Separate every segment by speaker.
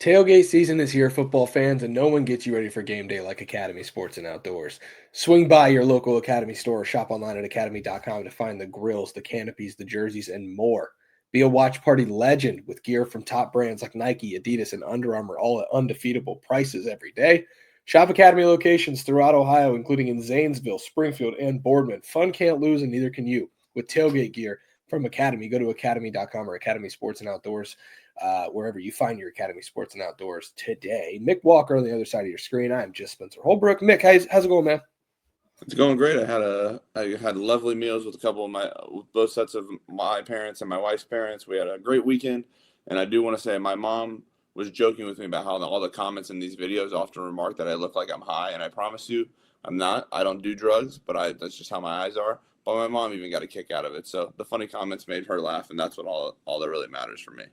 Speaker 1: Tailgate season is here, football fans, and no one gets you ready for game day like Academy Sports and Outdoors. Swing by your local Academy store or shop online at academy.com to find the grills, the canopies, the jerseys, and more. Be a watch party legend with gear from top brands like Nike, Adidas, and Under Armour, all at undefeatable prices every day. Shop Academy locations throughout Ohio, including in Zanesville, Springfield, and Boardman. Fun can't lose, and neither can you. With tailgate gear from Academy, go to academy.com or Academy Sports and Outdoors, wherever you find your Academy Sports and Outdoors today. Mick Walker on the other side of your screen. I'm just Spencer Holbrook. Mick, how's it going, man?
Speaker 2: It's going great. I had lovely meals with with both sets of my parents and my wife's parents. We had a great weekend, and I do want to say my mom was joking with me about how all the comments in these videos often remark that I look like I'm high, and I promise you, I'm not. I don't do drugs, but that's just how my eyes are. But my mom even got a kick out of it. So the funny comments made her laugh, and that's what all that really matters for me.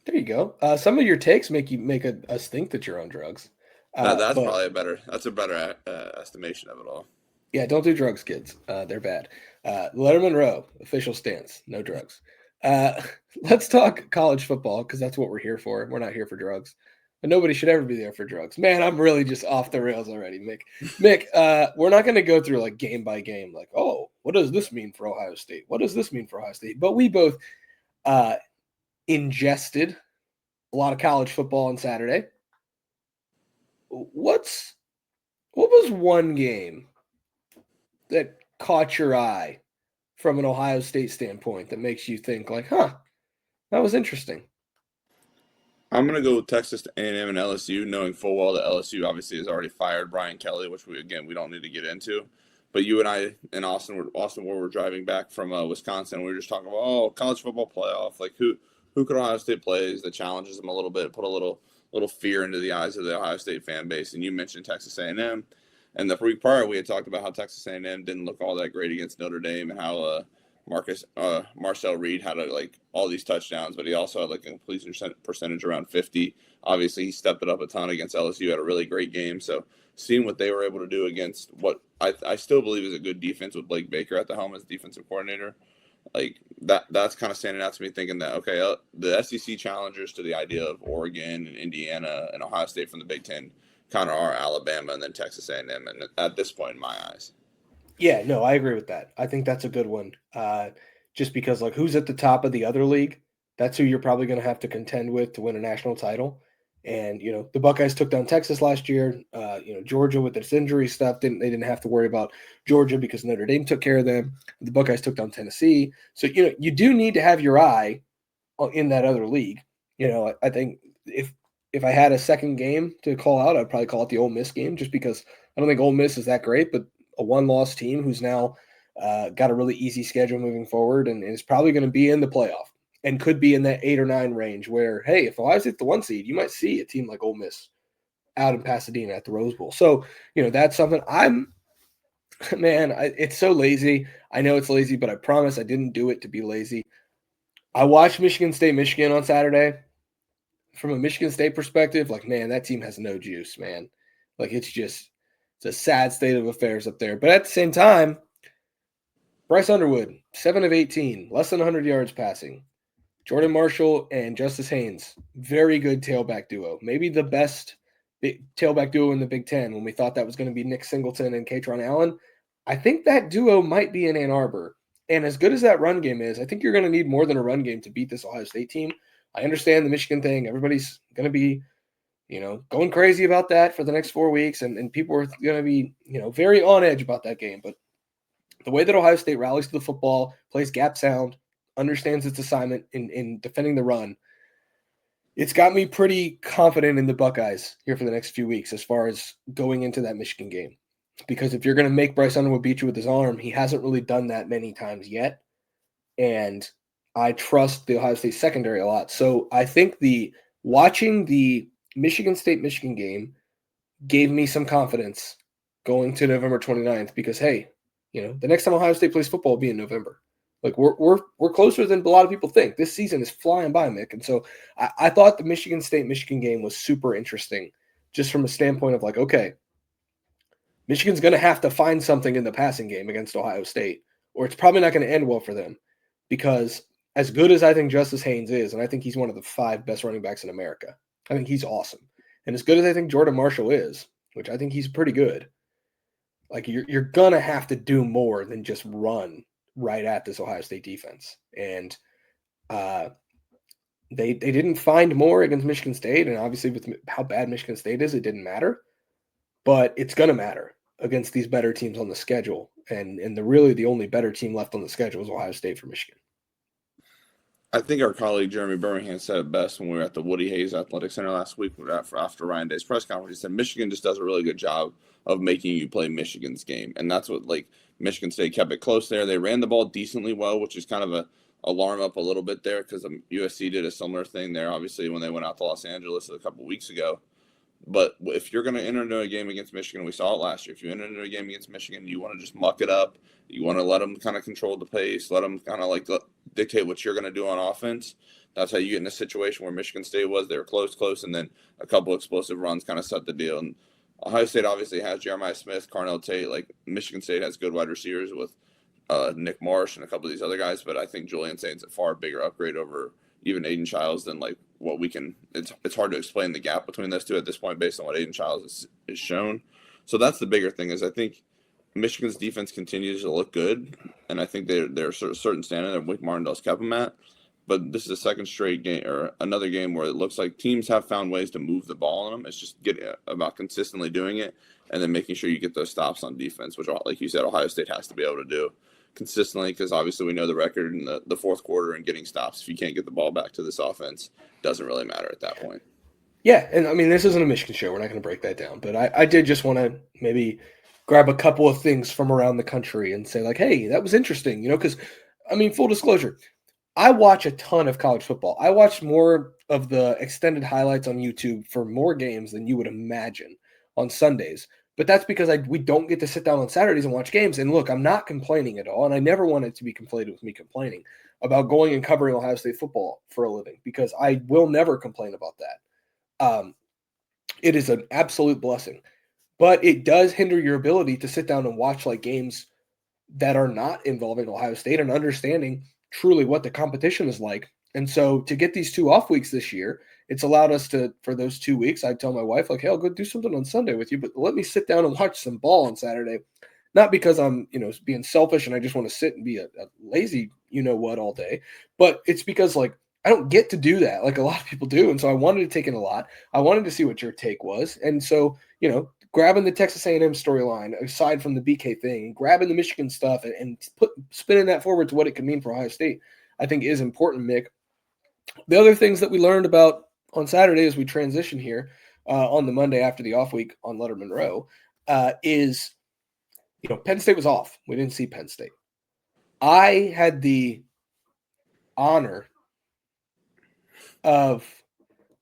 Speaker 1: There you go. Some of your takes make us think that you're on drugs.
Speaker 2: That's
Speaker 1: But
Speaker 2: probably a better estimation of it all.
Speaker 1: yeah, don't do drugs, kids. They're bad. Lettermen Row, official stance, no drugs. Uh, let's talk college football because that's what we're here for. We're not here for drugs. But nobody should ever be there for drugs. Man, I'm really just off the rails already, Mick. Mick, we're not going to go through like game by game, like, oh, what does this mean for Ohio State? What does this mean for Ohio State? But we both uh, ingested a lot of college football on Saturday. What was one game that caught your eye from an Ohio State standpoint that makes you think like, huh, that was interesting?
Speaker 2: I'm gonna go with Texas A&M and LSU, knowing full well that LSU obviously has already fired Brian Kelly, which we don't need to get into. But you and I in Austin, where we're driving back from Wisconsin, we were just talking about college football playoff, like who could Ohio State plays that challenges them a little bit, put a little fear into the eyes of the Ohio State fan base. And you mentioned Texas A&M, and the week prior we had talked about how Texas A&M didn't look all that great against Notre Dame and how Marcel Reed had like all these touchdowns, but he also had like a completion percentage around 50. Obviously, he stepped it up a ton against LSU, had a really great game. So seeing what they were able to do against what I still believe is a good defense with Blake Baker at the helm as defensive coordinator, like that's kind of standing out to me, thinking that okay, the SEC challengers to the idea of Oregon and Indiana and Ohio State from the Big Ten kind of are Alabama and then Texas A&M, and at this point in my eyes.
Speaker 1: Yeah, no, I agree with that. I think that's a good one. Just because like who's at the top of the other league, that's who you're probably going to have to contend with to win a national title. And the Buckeyes took down Texas last year. Georgia with its injury stuff didn't have to worry about Georgia because Notre Dame took care of them. The Buckeyes took down Tennessee. So you do need to have your eye in that other league. I think if I had a second game to call out, I'd probably call it the Ole Miss game, just because I don't think Ole Miss is that great, but a one-loss team who's now got a really easy schedule moving forward and is probably going to be in the playoff and could be in that 8 or 9 range where, hey, if Ohio State's the 1 seed, you might see a team like Ole Miss out in Pasadena at the Rose Bowl. So, that's something it's so lazy. I know it's lazy, but I promise I didn't do it to be lazy. I watched Michigan State, Michigan on Saturday. From a Michigan State perspective, like, man, that team has no juice, man. Like, it's a sad state of affairs up there. But at the same time, Bryce Underwood, 7 of 18, less than 100 yards passing. Jordan Marshall and Justice Haynes, very good tailback duo. Maybe the best tailback duo in the Big Ten when we thought that was going to be Nick Singleton and Katron Allen. I think that duo might be in Ann Arbor. And as good as that run game is, I think you're going to need more than a run game to beat this Ohio State team. I understand the Michigan thing. Everybody's going to be going crazy about that for the next 4 weeks, and people are going to be, very on edge about that game. But the way that Ohio State rallies to the football, plays gap sound, understands its assignment in defending the run, it's got me pretty confident in the Buckeyes here for the next few weeks as far as going into that Michigan game. Because if you're going to make Bryce Underwood beat you with his arm, he hasn't really done that many times yet. And I trust the Ohio State secondary a lot. So I think watching the Michigan State-Michigan game gave me some confidence going to November 29th because, hey, the next time Ohio State plays football will be in November. Like, we're closer than a lot of people think. This season is flying by, Mick. And so I thought the Michigan State-Michigan game was super interesting just from a standpoint of like, okay, Michigan's going to have to find something in the passing game against Ohio State, or it's probably not going to end well for them because as good as I think Justice Haynes is, and I think he's one of the 5 best running backs in America, I think he's awesome. And as good as I think Jordan Marshall is, which I think he's pretty good, like you're going to have to do more than just run right at this Ohio State defense. And they didn't find more against Michigan State. And obviously with how bad Michigan State is, it didn't matter. But it's going to matter against these better teams on the schedule. And really the only better team left on the schedule is Ohio State for Michigan.
Speaker 2: I think our colleague Jeremy Birmingham said it best when we were at the Woody Hayes Athletic Center last week after Ryan Day's press conference. He said Michigan just does a really good job of making you play Michigan's game. And that's what, like, Michigan State kept it close there. They ran the ball decently well, which is kind of a alarm up a little bit there because USC did a similar thing there, obviously, when they went out to Los Angeles a couple weeks ago. But if you're going to enter into a game against Michigan, we saw it last year. If you enter into a game against Michigan, you want to just muck it up. You want to let them kind of control the pace, let them kind of like dictate what you're going to do on offense. That's how you get in a situation where Michigan State was. They were close, and then a couple explosive runs kind of set the deal. And Ohio State obviously has Jeremiah Smith, Carnell Tate. Like Michigan State has good wide receivers with Nick Marsh and a couple of these other guys, but I think Julian Saint's a far bigger upgrade over even Aiden Childs than like what we can. It's hard to explain the gap between those two at this point based on what Aiden Childs is shown. So that's the bigger thing is I think Michigan's defense continues to look good, and I think they're sort of certain standard that Wick Martindale's kept them at. But this is a second straight game or another game where it looks like teams have found ways to move the ball on them. It's just about consistently doing it and then making sure you get those stops on defense, which, like you said, Ohio State has to be able to do consistently because obviously we know the record in the fourth quarter and getting stops. If you can't get the ball back to this offense, it doesn't really matter at that point.
Speaker 1: Yeah, and I mean, this isn't a Michigan show. We're not going to break that down. But I did just want to maybe grab a couple of things from around the country and say, like, hey, that was interesting, because, I mean, full disclosure, I watch a ton of college football. I watch more of the extended highlights on YouTube for more games than you would imagine on Sundays. But that's because we don't get to sit down on Saturdays and watch games. And look, I'm not complaining at all. And I never want it to be conflated with me complaining about going and covering Ohio State football for a living because I will never complain about that. It is an absolute blessing. But it does hinder your ability to sit down and watch like games that are not involving Ohio State and understanding truly what the competition is like. And so to get these 2 off weeks this year, it's allowed us to, for those 2 weeks, I tell my wife, like, hey, I'll go do something on Sunday with you, but let me sit down and watch some ball on Saturday. Not because I'm, being selfish and I just want to sit and be a lazy, what all day, but it's because like, I don't get to do that like a lot of people do. And so I wanted to take in a lot. I wanted to see what your take was. And so, grabbing the Texas A&M storyline, aside from the BK thing, grabbing the Michigan stuff and spinning that forward to what it could mean for Ohio State, I think is important, Mick. The other things that we learned about on Saturday as we transition here on the Monday after the off week on Lettermen Row is, Penn State was off. We didn't see Penn State. I had the honor of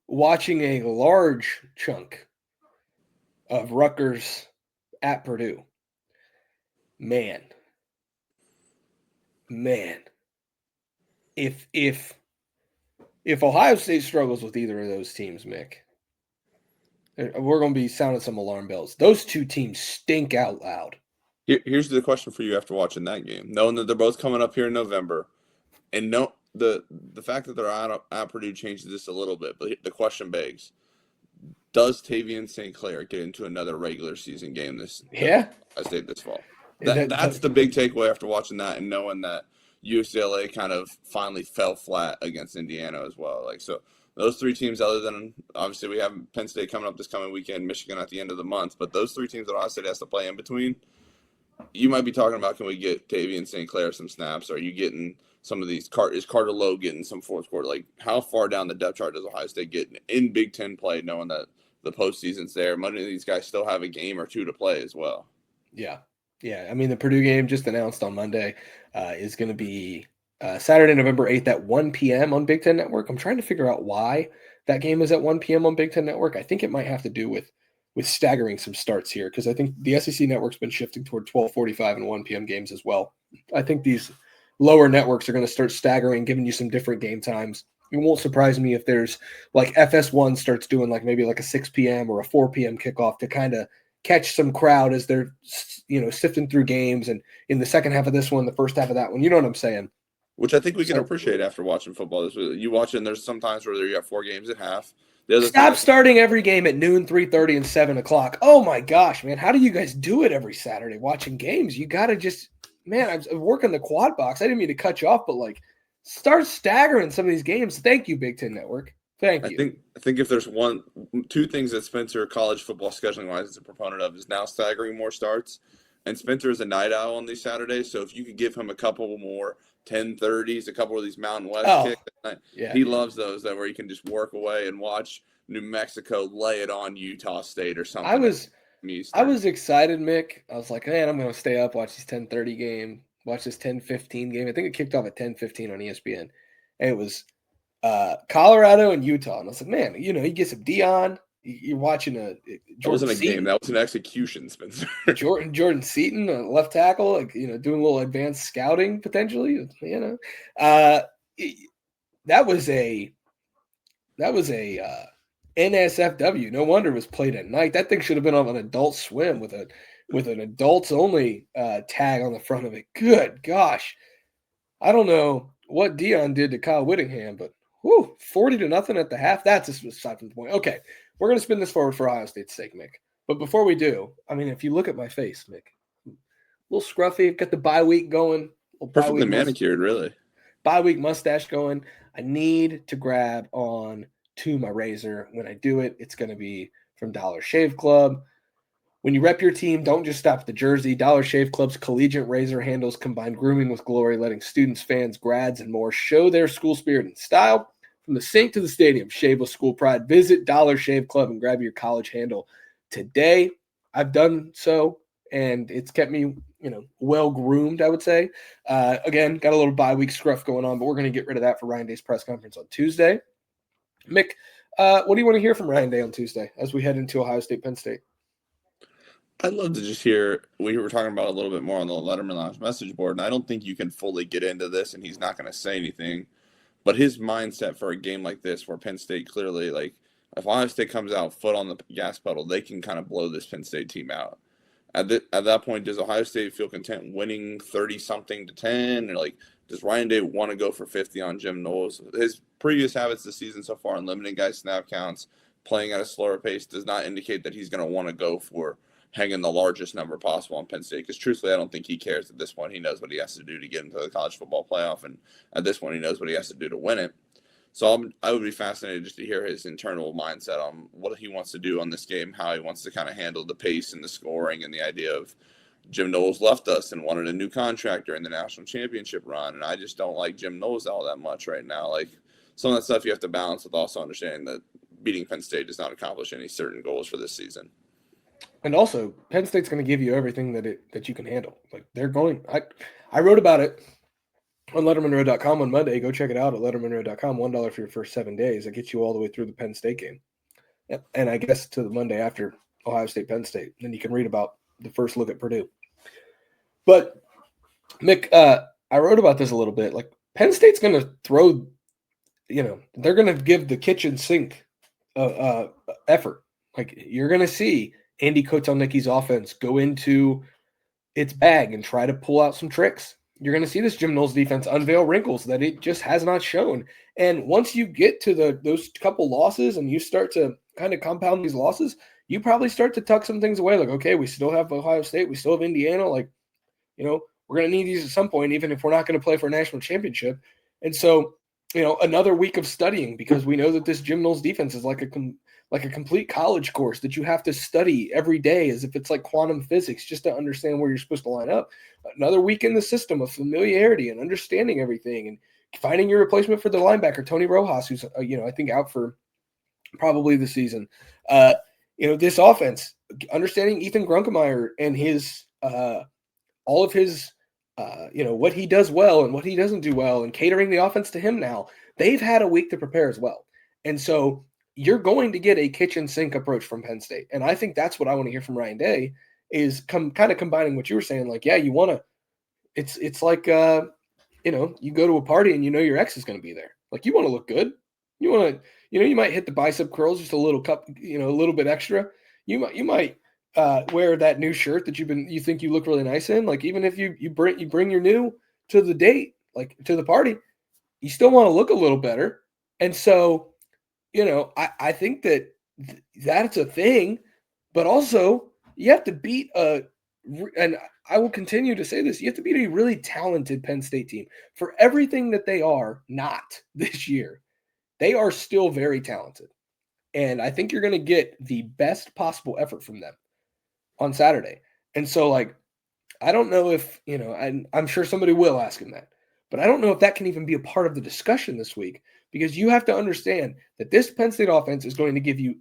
Speaker 1: watching a large chunk of Rutgers at Purdue. Man. If Ohio State struggles with either of those teams, Mick, we're going to be sounding some alarm bells. Those 2 teams stink out loud.
Speaker 2: Here's the question for you after watching that game. Knowing that they're both coming up here in November, and the fact that they're at Purdue changes this a little bit, but the question begs, does Tavian St. Clair get into another regular season game this fall? That's the big takeaway after watching that and knowing that UCLA kind of finally fell flat against Indiana as well. Like, so those 3 teams, other than obviously we have Penn State coming up this coming weekend, Michigan at the end of the month, but those 3 teams that Ohio State has to play in between, you might be talking about, can we get Tavian St. Clair some snaps? Are you getting some of these? Is Carter Lowe getting some fourth quarter? Like, how far down the depth chart does Ohio State get in Big Ten play, knowing that the postseason's there? Many of these guys still have a game or 2 to play as well.
Speaker 1: Yeah. I mean, the Purdue game just announced on Monday is going to be Saturday, November 8th at 1 p.m. on Big Ten Network. I'm trying to figure out why that game is at 1 p.m. on Big Ten Network. I think it might have to do with staggering some starts here because I think the SEC network's been shifting toward 12:45 and 1 p.m. games as well. I think these lower networks are going to start staggering, giving you some different game times. It won't surprise me if there's like FS1 starts doing like maybe like a 6 p.m. or a 4 p.m. kickoff to kind of catch some crowd as they're, sifting through games and in the second half of this one, the first half of that one. You know what I'm saying?
Speaker 2: Which I think we can appreciate after watching football. You watch it, and there's some times where you got 4 games at half. The other
Speaker 1: Stop
Speaker 2: thing
Speaker 1: starting every game at noon, 3:30, and 7 o'clock. Oh my gosh, man. How do you guys do it every Saturday watching games? You got to just, man, I was working the quad box. I didn't mean to cut you off, but like start staggering some of these games. Thank you, Big Ten Network. Thank you.
Speaker 2: I think if there's two things that Spencer college football scheduling wise is a proponent of is now staggering more starts. And Spencer is a night owl on these Saturdays, so if you could give him a couple more 10:30s, a couple of these Mountain West kicks,
Speaker 1: yeah,
Speaker 2: he loves those that where you can just work away and watch New Mexico lay it on Utah State or something.
Speaker 1: I was excited, Mick. I was like, man, I'm going to stay up, watch this 10:30 game, watch this 10:15 game. I think it kicked off at 10:15 on ESPN. And it was Colorado and Utah. And I was like, man, you get some Dion. You're watching
Speaker 2: That wasn't a game. That was an execution, Spencer.
Speaker 1: Jordan Seaton, a left tackle, like, doing a little advanced scouting potentially. That was a NSFW. No wonder it was played at night. That thing should have been on an Adult Swim with an adults only tag on the front of it. Good gosh, I don't know what Dion did to Kyle Whittingham, but 40-0 at the half. That's aside from the point. Okay, we're gonna spin this forward for Ohio State's sake, Mick. But before we do, I mean, if you look at my face, Mick, a little scruffy. Got the bye week going.
Speaker 2: Perfectly manicured, really.
Speaker 1: Bye week mustache going. I need to grab on to my razor. When I do it, it's going to be from Dollar Shave Club. When you rep your team, don't just stop at the jersey. Dollar Shave Club's collegiate razor handles combine grooming with glory, letting students, fans, grads, and more show their school spirit and style. From the sink to the stadium, shave with school pride. Visit Dollar Shave Club and grab your college handle today. I've done so, and it's kept me, well groomed, I would say. Again, got a little bye week scruff going on, but we're going to get rid of that for Ryan Day's press conference on Tuesday. Mick, what do you want to hear from Ryan Day on Tuesday as we head into Ohio State, Penn State?
Speaker 2: I'd love to just hear, we were talking about a little bit more on the Lettermen Lounge message board, and I don't think you can fully get into this, and he's not going to say anything. But his mindset for a game like this, where Penn State clearly, like, if Ohio State comes out foot on the gas pedal, they can kind of blow this Penn State team out. At that point, does Ohio State feel content winning 30-something to 10? Or, like, does Ryan Day want to go for 50 on Jim Knowles? His previous habits this season so far in limiting guys' snap counts, playing at a slower pace, does not indicate that he's going to want to go for hanging the largest number possible on Penn State. Because truthfully, I don't think he cares at this point. He knows what he has to do to get into the college football playoff, and at this point, he knows what he has to do to win it. So I would be fascinated just to hear his internal mindset on what he wants to do on this game, how he wants to kind of handle the pace and the scoring, and the idea of Jim Knowles left us and wanted a new contract during the national championship run, and I just don't like Jim Knowles all that much right now. Like, some of that stuff you have to balance with also understanding that beating Penn State does not accomplish any certain goals for this season.
Speaker 1: And also, Penn State's going to give you everything that you can handle. Like, they're going. I wrote about it on LettermenRow.com on Monday. Go check it out at LettermenRow.com. $1 for your first 7 days. That gets you all the way through the Penn State game, and I guess to the Monday after Ohio State, Penn State. Then you can read about the first look at Purdue. But Mick, I wrote about this a little bit. Like, Penn State's going to throw. They're going to give the kitchen sink effort. Like, you're going to see Andy Kotelnicki's offense go into its bag and try to pull out some tricks. You're going to see this Jim Knowles defense unveil wrinkles that it just has not shown. And once you get to those couple losses and you start to kind of compound these losses, you probably start to tuck some things away. Like, okay, we still have Ohio State. We still have Indiana. Like, we're going to need these at some point, even if we're not going to play for a national championship. And so, another week of studying, because we know that this Jim Knowles defense is like a complete college course that you have to study every day as if it's like quantum physics just to understand where you're supposed to line up. Another week in the system of familiarity and understanding everything and finding your replacement for the linebacker, Tony Rojas, who's, I think out for probably the season. This offense, understanding Ethan Grunkemeyer and his all of his what he does well and what he doesn't do well, and catering the offense to him now, they've had a week to prepare as well. And so you're going to get a kitchen sink approach from Penn State. And I think that's what I want to hear from Ryan Day is kind of combining what you were saying. Like, yeah, you want to, it's like, you go to a party and your ex is going to be there. Like, you want to look good. You want to, you might hit the bicep curls just a little cup, a little bit extra. You might wear that new shirt that you think you look really nice in. Like, even if you bring your new to the date, like to the party, you still want to look a little better. And so, I think that that's a thing, but also you have to beat and I will continue to say this, you have to beat a really talented Penn State team. For everything that they are not this year, they are still very talented. And I think you're going to get the best possible effort from them on Saturday. And so, like, I don't know if, I'm sure somebody will ask him that, but I don't know if that can even be a part of the discussion this week, because you have to understand that this Penn State offense is going to give you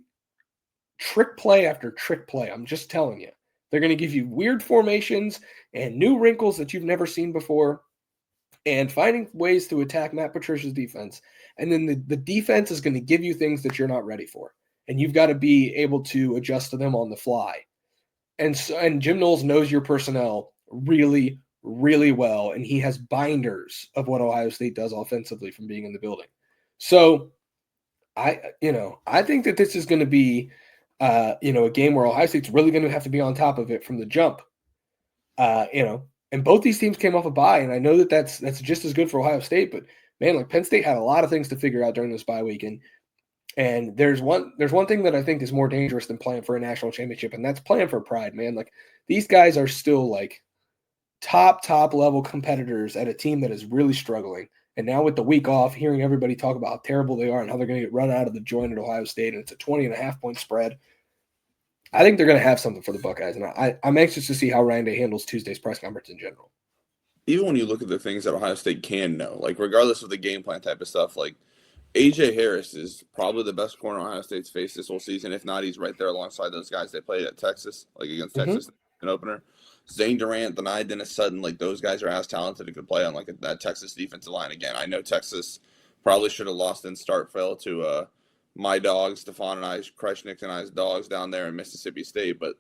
Speaker 1: trick play after trick play. I'm just telling you. They're going to give you weird formations and new wrinkles that you've never seen before, and finding ways to attack Matt Patricia's defense. And then the defense is going to give you things that you're not ready for. And you've got to be able to adjust to them on the fly. And Jim Knowles knows your personnel really, really well. And he has binders of what Ohio State does offensively from being in the building. So I think that this is going to be, a game where Ohio State's really going to have to be on top of it from the jump. And both these teams came off a bye, and I know that that's just as good for Ohio State. But man, like, Penn State had a lot of things to figure out during this bye week, and there's one thing that I think is more dangerous than playing for a national championship, and that's playing for pride, man. Like, these guys are still like top level competitors at a team that is really struggling. And now with the week off, hearing everybody talk about how terrible they are and how they're going to get run out of the joint at Ohio State, and it's a 20.5-point spread, I think they're going to have something for the Buckeyes. And I'm anxious to see how Ryan Day handles Tuesday's press conference in general.
Speaker 2: Even when you look at the things that Ohio State can know, like regardless of the game plan type of stuff, like A.J. Harris is probably the best corner Ohio State's faced this whole season. If not, he's right there alongside those guys they played at Texas, like against Texas in opener. Zane Durant, Deni Dennis Sutton, like those guys are as talented and could play on like that Texas defensive line again. I know Texas probably should have lost in start fell to my dogs, Stefan and I, Kreshnick and I's dogs down there in Mississippi State, but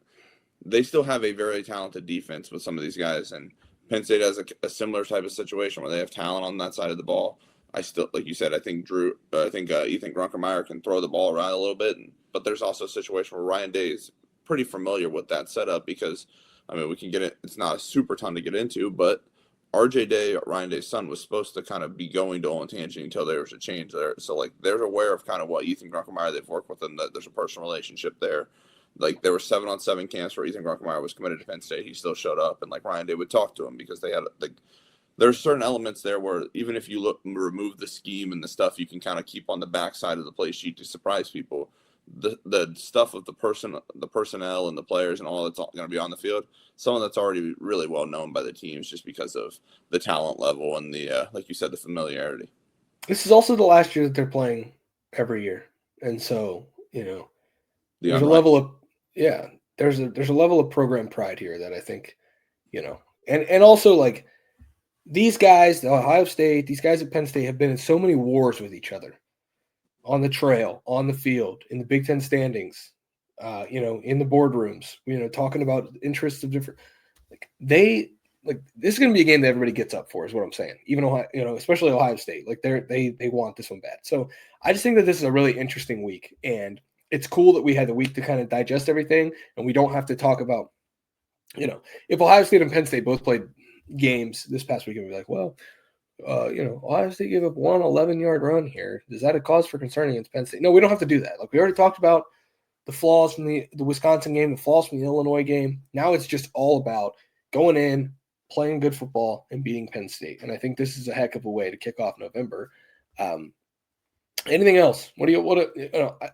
Speaker 2: they still have a very talented defense with some of these guys. And Penn State has a similar type of situation where they have talent on that side of the ball. I still, like you said, I think Ethan Grunkermeyer can throw the ball around a little bit, but there's also a situation where Ryan Day is pretty familiar with that setup because, I mean, we can get it. It's not a super ton to get into, but RJ Day, Ryan Day's son, was supposed to kind of be going to Olentangy until there was a change there. So, like, they're aware of kind of what Ethan Grunkermeyer, they've worked with him, that there's a personal relationship there. Like, there were 7-on-7 camps where Ethan Grunkermeyer was committed to Penn State. He still showed up, and, like, Ryan Day would talk to him because they had, like, there's certain elements there where even if you remove the scheme and the stuff you can kind of keep on the backside of the play sheet to surprise people, the stuff of the personnel and the players and all that's going to be on the field, some of that's already really well known by the teams just because of the talent level and the like you said, the familiarity.
Speaker 1: This is also the last year that they're playing every year, and so there's a level of there's a level of program pride here that I think and also, like, these guys, the Ohio State, these guys at Penn State have been in so many wars with each other on the trail, on the field, in the Big Ten standings, in the boardrooms, talking about interests of different, this is going to be a game that everybody gets up for, is what I'm saying. Even Ohio, especially Ohio State, like they want this one bad. So I just think that this is a really interesting week, and it's cool that we had the week to kind of digest everything, and we don't have to talk about, if Ohio State and Penn State both played games this past weekend, we'd be like, well, Ohio State gave up one 11-yard run here. Is that a cause for concern against Penn State? No, we don't have to do that. Like, we already talked about the flaws from the Wisconsin game, the flaws from the Illinois game. Now it's just all about going in, playing good football, and beating Penn State. And I think this is a heck of a way to kick off November. Anything else? I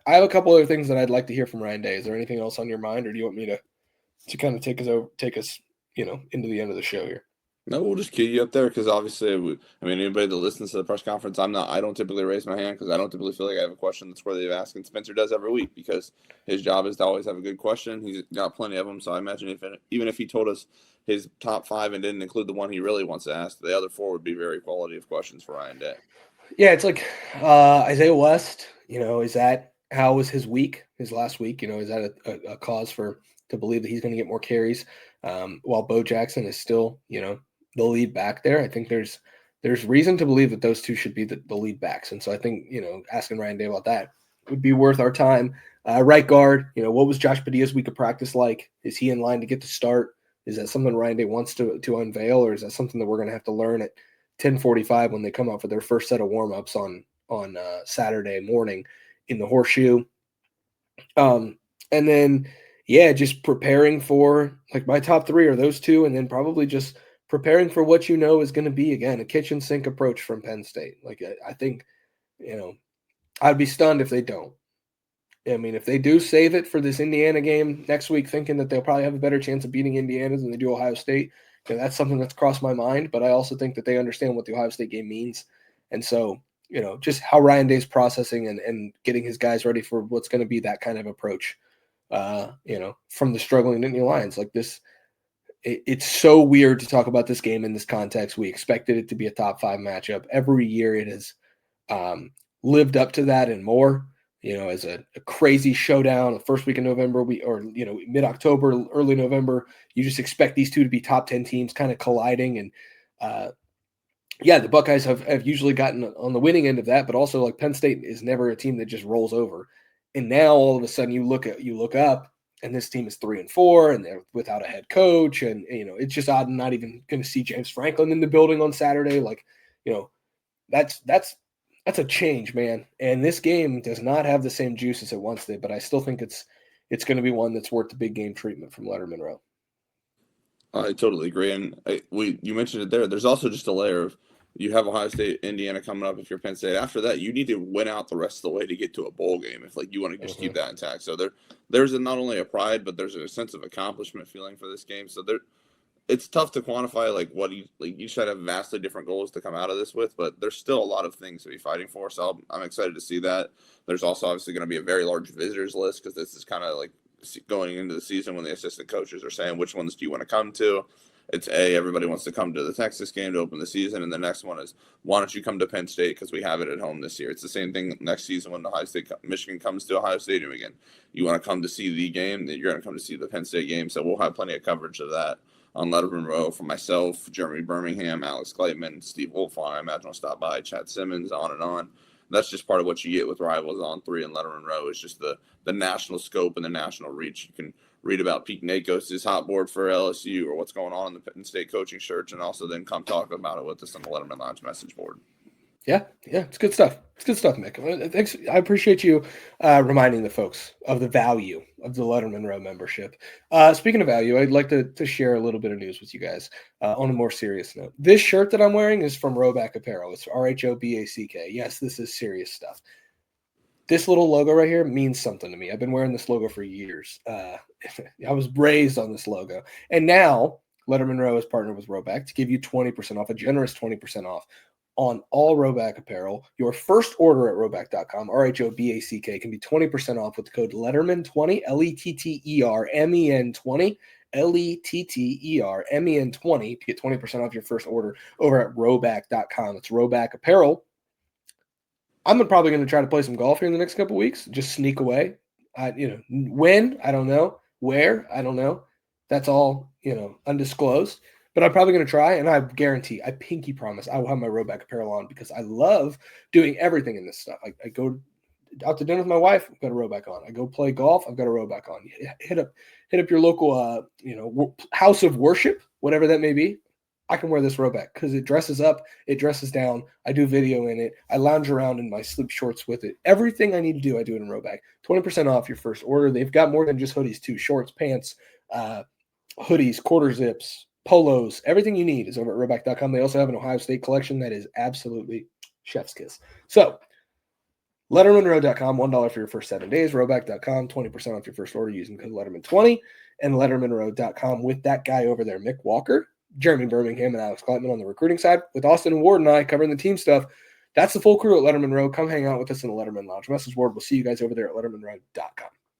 Speaker 1: have a couple other things that I'd like to hear from Ryan Day. Is there anything else on your mind, or do you want me to kind of take us into the end of the show here?
Speaker 2: No, we'll just cue you up there because obviously, anybody that listens to the press conference, I don't typically raise my hand because I don't typically feel like I have a question that's worthy of asking. Spencer does every week because his job is to always have a good question. He's got plenty of them, so I imagine even if he told us his top 5 and didn't include the one he really wants to ask, the other 4 would be very quality of questions for Ryan Day.
Speaker 1: Yeah, it's like Isaiah West, how was his week, his last week? Is that a cause to believe that he's going to get more carries while Bo Jackson is still, the lead back there? I think there's reason to believe that those two should be the lead backs. And so I think, asking Ryan Day about that would be worth our time. Right guard, what was Josh Padilla's week of practice like? Is he in line to get to start? Is that something Ryan Day wants to unveil, or is that something that we're going to have to learn at 10:45 when they come out for their first set of warmups on Saturday morning in the horseshoe. And then, yeah, just preparing for, like, my top three are those two, and then probably just preparing for what you know is going to be, again, a kitchen sink approach from Penn State. Like, I think, I'd be stunned if they don't. I mean, if they do save it for this Indiana game next week, thinking that they'll probably have a better chance of beating Indiana than they do Ohio State, that's something that's crossed my mind. But I also think that they understand what the Ohio State game means. And so, just how Ryan Day's processing and getting his guys ready for what's going to be that kind of approach, from the struggling Nittany Lions. Like this, it's so weird to talk about this game in this context. We expected it to be a top 5 matchup. Every year it has lived up to that and more. As a crazy showdown the first week in November, mid-October, early November, you just expect these two to be top 10 teams kind of colliding. And the Buckeyes have usually gotten on the winning end of that, but also like Penn State is never a team that just rolls over. And now all of a sudden you look up and this team is 3-4 and they're without a head coach. And, it's just odd. I'm not even going to see James Franklin in the building on Saturday. Like, that's a change, man. And this game does not have the same juice as it once did, but I still think it's going to be one that's worth the big game treatment from Lettermen Row.
Speaker 2: I totally agree. And you mentioned it there. There's also just a layer of, you have Ohio State, Indiana coming up if you're Penn State. After that, you need to win out the rest of the way to get to a bowl game if you want to just keep that intact. So there's not only a pride, but there's a sense of accomplishment feeling for this game. So it's tough to quantify what you should have vastly different goals to come out of this with, but there's still a lot of things to be fighting for. So I'm excited to see that. There's also obviously going to be a very large visitors list because this is kind of like going into the season when the assistant coaches are saying which ones do you want to come to. It's everybody wants to come to the Texas game to open the season, and the next one is, why don't you come to Penn State because we have it at home this year. It's the same thing next season when Michigan comes to Ohio Stadium again. You want to come to see the game, then you're going to come to see the Penn State game. So we'll have plenty of coverage of that on Lettermen Row from myself, Jeremy Birmingham, Alex Kleitman, Steve Wolf. I imagine will stop by, Chad Simmons, on and on. That's just part of what you get with Rivals on 3 and Lettermen Row is just the national scope and the national reach. You can read about Pete Nakos' hot board for LSU or what's going on in the Penn State coaching search, and also then come talk about it with us on the Lettermen Lounge message board.
Speaker 1: Yeah, it's good stuff. It's good stuff, Mick. Thanks. I appreciate you reminding the folks of the value of the Lettermen Row membership. Speaking of value, I'd like to share a little bit of news with you guys on a more serious note. This shirt that I'm wearing is from Roback Apparel. It's Roback. Yes, this is serious stuff. This little logo right here means something to me. I've been wearing this logo for years. I was raised on this logo. And now Lettermen Row is partnered with Roback to give you 20% off, a generous 20% off on all Roback apparel. Your first order at Roback.com, Roback, can be 20% off with the code Lettermen20, Lettermen20, Lettermen20 to get 20% off your first order over at Roback.com. It's Roback apparel. I'm probably going to try to play some golf here in the next couple of weeks, just sneak away. When, I don't know. Where, I don't know. That's all, undisclosed. But I'm probably going to try, and I guarantee, I pinky promise, I will have my Roback apparel on because I love doing everything in this stuff. I go out to dinner with my wife, I've got a Roback on. I go play golf, I've got a Roback on. Hit up your local, house of worship, whatever that may be. I can wear this Roback because it dresses up, it dresses down. I do video in it. I lounge around in my sleep shorts with it. Everything I need to do, I do it in Roback. 20% off your first order. They've got more than just hoodies too. Shorts, pants, hoodies, quarter zips, polos. Everything you need is over at Roback.com. They also have an Ohio State collection that is absolutely chef's kiss. So, LettermenRow.com, $1 for your first 7 days. Roback.com, 20% off your first order using code Lettermen20. And LettermenRow.com with that guy over there, Mick Walker, Jeremy Birmingham, and Alex Kleitman on the recruiting side, with Austin and Ward and I covering the team stuff. That's the full crew at Lettermen Row. Come hang out with us in the Lettermen Lounge message board. We'll see you guys over there at LettermenRow.com.